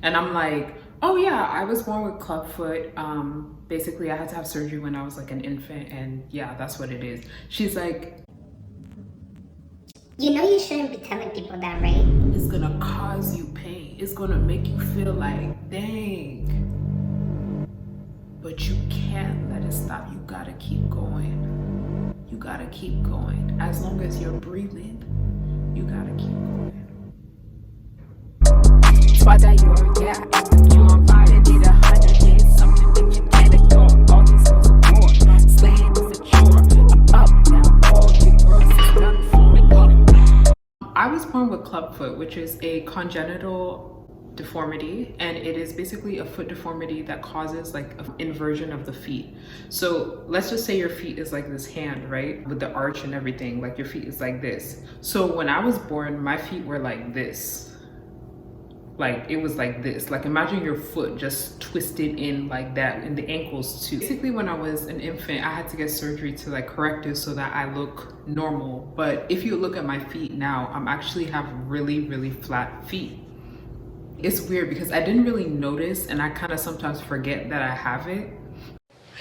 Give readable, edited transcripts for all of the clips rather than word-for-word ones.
And I'm like, oh yeah, I was born with clubfoot. Basically I had to have surgery when I was like an infant, and yeah, that's what it is. She's like, you know you shouldn't be telling people that, right? it's gonna cause you pain. It's gonna make you feel like, dang. But you can't let it stop. You gotta keep going. You gotta keep going. As long as you're breathing, you gotta keep going. Tuadior, yeah, you on fire, need 100 days, something that you can't ignore. All these songs support, slaying is a chore. I'm up now, all the girls is done for me. I was born with clubfoot, which is a congenital deformity, and it is basically a foot deformity that causes like an inversion of the feet. So let's just say your feet is like this hand, right, with the arch and everything, like your feet is like this. So when I was born, my feet were like this. Like it was like this. Like imagine your foot just twisted in like that, and the ankles too. Basically when I was an infant, I had to get surgery to like correct it so that I look normal. But if you look at my feet now, I'm actually have really flat feet. It's weird because I didn't really notice, and I kind of sometimes forget that I have it.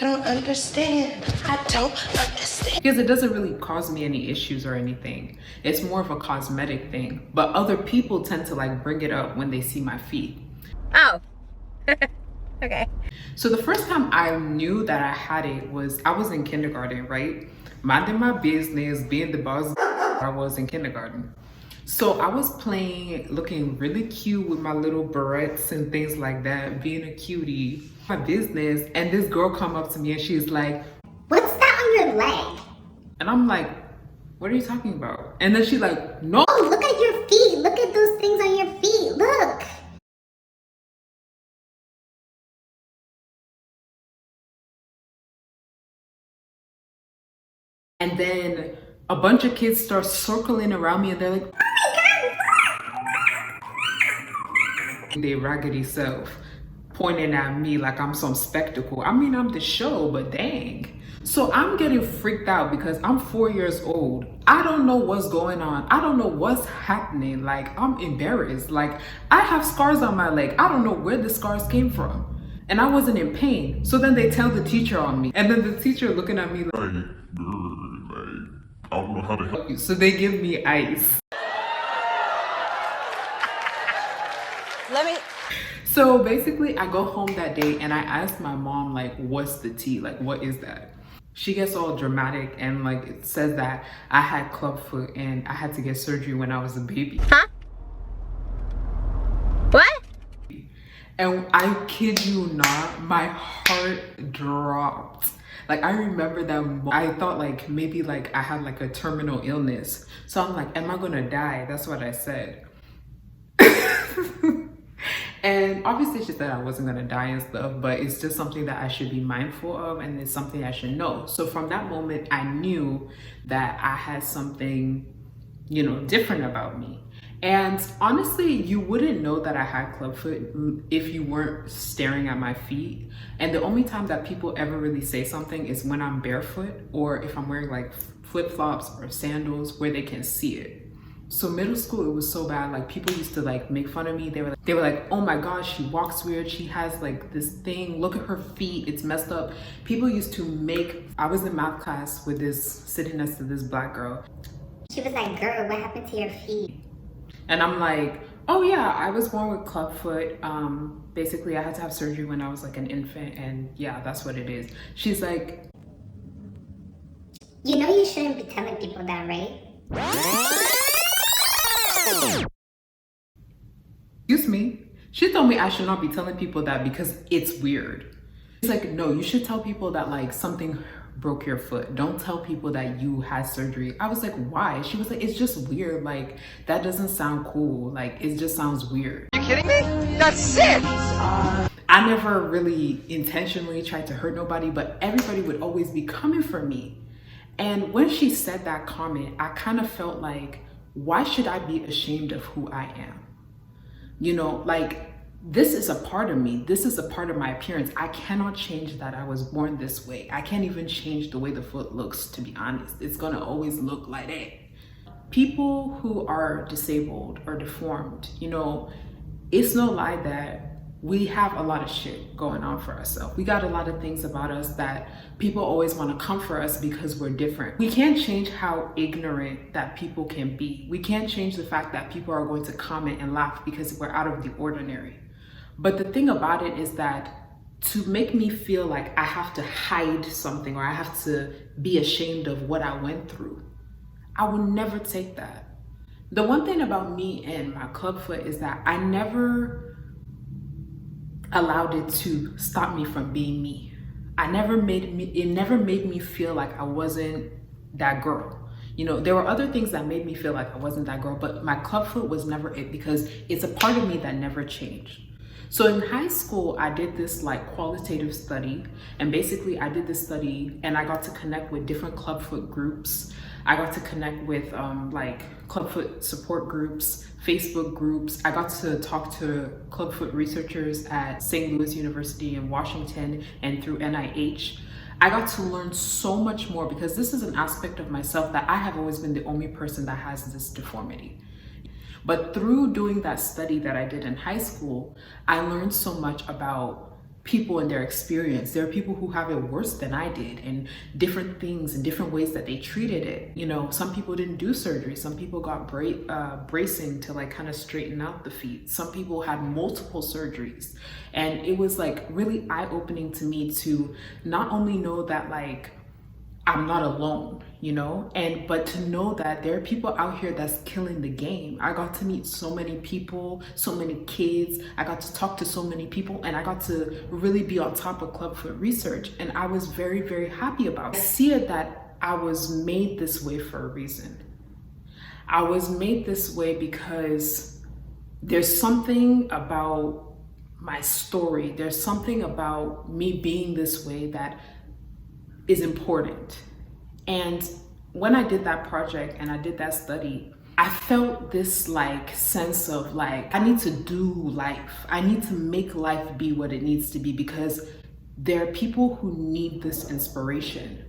I don't understand. I don't understand. Because it doesn't really cause me any issues or anything. It's more of a cosmetic thing. But other people tend to like bring it up when they see my feet. Oh. Okay. So the first time I knew that I had it was, I was in kindergarten, right? Minding my business, being the boss I was in kindergarten. So I was playing, looking really cute with my little barrettes and things like that, being a cutie, my business, and this girl come up to me and she's like, What's that on your leg? and I'm like, what are you talking about? And then she's like, no. Oh, look at your feet. Look at those things on your feet. Look. And then a bunch of kids start circling around me and they're like, they raggedy self pointing at me like I'm some spectacle. I mean, I'm the show, but dang. So I'm getting freaked out because I'm 4 years old. I don't know what's going on. I don't know what's happening. Like, I'm embarrassed. Like, I have scars on my leg. I don't know where the scars came from. And I wasn't in pain. So then they tell the teacher on me. And then the teacher looking at me like, I don't know how to help you. So they give me ice. Let me. So basically I go home that day and I ask my mom, like, what's the tea? Like, what is that? She gets all dramatic and like it says that I had clubfoot and I had to get surgery when I was a baby. Huh? What? And I kid you not, my heart dropped. Like I remember that I thought like maybe like I had like a terminal illness. So I'm like, am I gonna die? That's what I said. And obviously she said I wasn't gonna die and stuff, but it's just something that I should be mindful of, and it's something I should know. So from that moment, I knew that I had something, you know, different about me. And honestly, you wouldn't know that I had clubfoot if you weren't staring at my feet. And the only time that people ever really say something is when I'm barefoot or if I'm wearing like flip-flops or sandals where they can see it. So middle school, it was so bad. Like people used to like make fun of me. They were like, oh my gosh, she walks weird. She has like this thing. Look at her feet. It's messed up. People used to make, I was in math class with this, sitting next to this black girl. She was like, girl, what happened to your feet? And I'm like, oh yeah, I was born with clubfoot. Basically I had to have surgery when I was like an infant, and yeah, that's what it is. She's like, you know you shouldn't be telling people that, right? Excuse me. She told me I should not be telling people that because it's weird. She's like, no, you should tell people that like something broke your foot. Don't tell people that you had surgery. I was like, why? She was like, it's just weird. Like, that doesn't sound cool. Like, it just sounds weird. You kidding me? That's sick! I never really intentionally tried to hurt nobody, but everybody would always be coming for me. And when she said that comment, I kind of felt like, why should I be ashamed of who I am? You know, like, this is a part of me. This is a part of my appearance. I cannot change that I was born this way. I can't even change the way the foot looks, to be honest. It's gonna always look like that. People who are disabled or deformed, you know, it's no lie that we have a lot of shit going on for ourselves. We got a lot of things about us that people always want to comfort us because we're different. We can't change how ignorant that people can be. We can't change the fact that people are going to comment and laugh because we're out of the ordinary. But the thing about it is that to make me feel like I have to hide something or I have to be ashamed of what I went through, I would never take that. The one thing about me and my clubfoot is that I never allowed it to stop me from being me. It never made me feel like I wasn't that girl. You know, there were other things that made me feel like I wasn't that girl, but my clubfoot was never it because it's a part of me that never changed. So in high school, I did this like qualitative study, and basically I did this study and I got to connect with different clubfoot groups. I got to connect with like clubfoot support groups, Facebook groups. I got to talk to clubfoot researchers at St. Louis University in Washington and through NIH. I got to learn so much more because this is an aspect of myself that I have always been the only person that has this deformity. But through doing that study that I did in high school, I learned so much about people and their experience. There are people who have it worse than I did, and different things and different ways that they treated it. You know, some people didn't do surgery. Some people got bracing to like kind of straighten out the feet. Some people had multiple surgeries. And it was like really eye-opening to me to not only know that like I'm not alone, you know, but to know that there are people out here that's killing the game. I got to meet so many people, so many kids. I got to talk to so many people, and I got to really be on top of clubfoot research. And I was very, very happy about it. I see it that I was made this way for a reason. I was made this way because there's something about my story. There's something about me being this way that is important. And when I did that project and I did that study, I felt this like sense of like, I need to do life. I need to make life be what it needs to be because there are people who need this inspiration.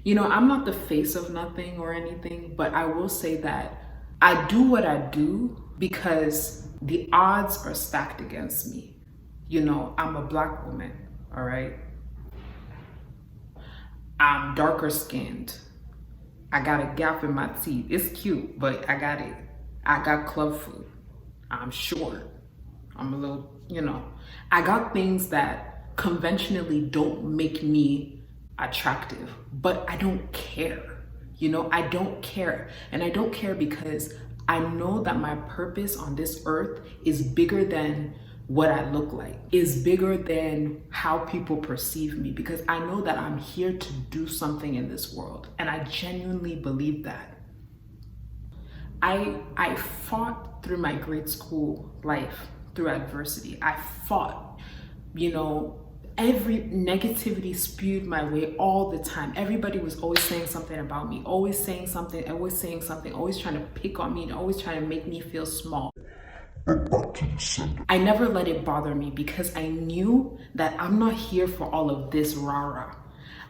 You know, I'm not the face of nothing or anything, but I will say that I do what I do because the odds are stacked against me. You know, I'm a Black woman, all right? I'm darker skinned. I got a gap in my teeth. It's cute, but I got it. I got clubfoot. I'm short. I'm a little, you know. I got things that conventionally don't make me attractive, but I don't care. You know, I don't care. And I don't care because I know that my purpose on this earth is bigger than what I look like, is bigger than how people perceive me, because I know that I'm here to do something in this world. And I genuinely believe that. I fought through my grade school life, through adversity. I fought, you know, every negativity spewed my way all the time. Everybody was always saying something about me, always saying something, always trying to pick on me and always trying to make me feel small. I never let it bother me because I knew that I'm not here for all of this rah-rah.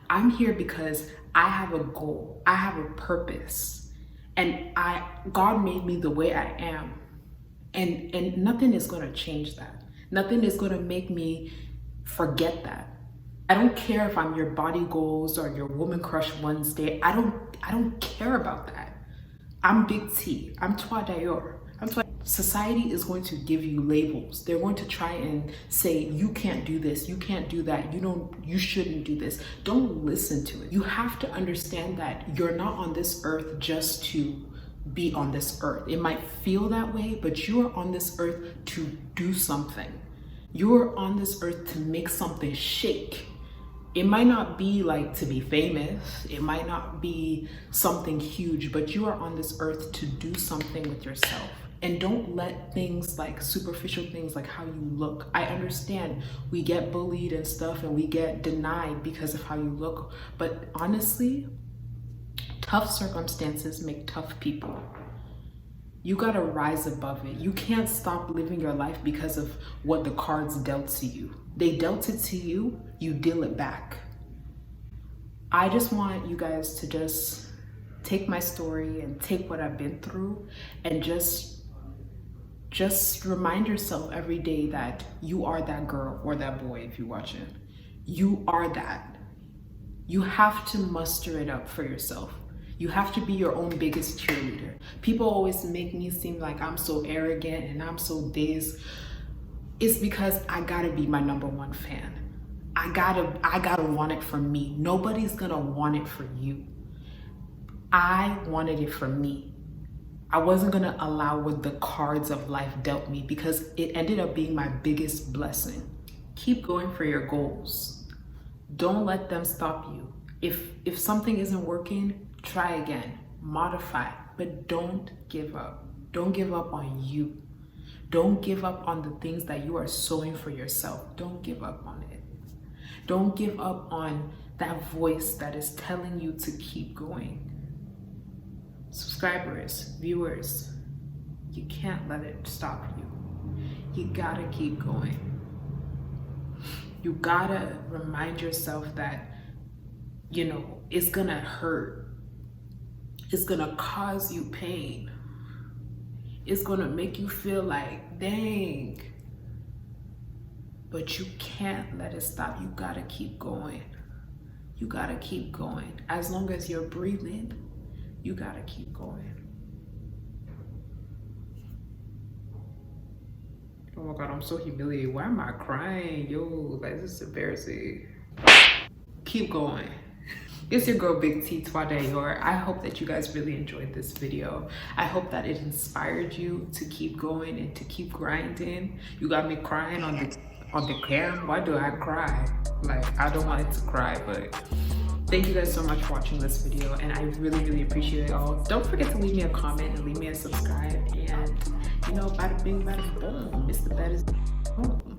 I'm here because I have a goal, I have a purpose, and God made me the way I am. And nothing is gonna change that. Nothing is gonna make me forget that. I don't care if I'm your body goals or your woman crush Wednesday. I don't care about that. I'm Big T, I'm tuadior. Society is going to give you labels. They're going to try and say, you can't do this, you can't do that, you shouldn't do this. Don't listen to it. You have to understand that you're not on this earth just to be on this earth. It might feel that way, but you are on this earth to do something. You're on this earth to make something shake. It might not be like to be famous. It might not be something huge, but you are on this earth to do something with yourself. And don't let things like superficial things like how you look. I understand we get bullied and stuff and we get denied because of how you look. But honestly, tough circumstances make tough people. You gotta rise above it. You can't stop living your life because of what the cards dealt to you. They dealt it to you, you deal it back. I just want you guys to just take my story and take what I've been through and just just remind yourself every day that you are that girl or that boy. If you're watching, you are that. You have to muster it up for yourself. You have to be your own biggest cheerleader. People always make me seem like I'm so arrogant and I'm so this. It's because I gotta be my #1 fan. I gotta want it for me. Nobody's gonna want it for you. I wanted it for me. I wasn't gonna allow what the cards of life dealt me, because it ended up being my biggest blessing. Keep going for your goals. Don't let them stop you. If something isn't working, try again, modify, but don't give up. Don't give up on you. Don't give up on the things that you are sowing for yourself. Don't give up on it. Don't give up on that voice that is telling you to keep going. Subscribers, viewers, you can't let it stop you. You gotta keep going. You gotta remind yourself that, you know, it's gonna hurt. It's gonna cause you pain. It's gonna make you feel like, dang. But you can't let it stop. You gotta keep going. You gotta keep going. As long as you're breathing, you gotta keep going. Oh my God, I'm so humiliated. Why am I crying? Yo, like, this is embarrassing. Keep going. It's your girl, Big T, tuadior. I hope that you guys really enjoyed this video. I hope that it inspired you to keep going and to keep grinding. You got me crying on the cam. Why do I cry? Like, I don't want it to cry, but thank you guys so much for watching this video, and I really, really appreciate it all. Don't forget to leave me a comment and leave me a subscribe, and you know, bada bing, bada boom, it's the baddest boom.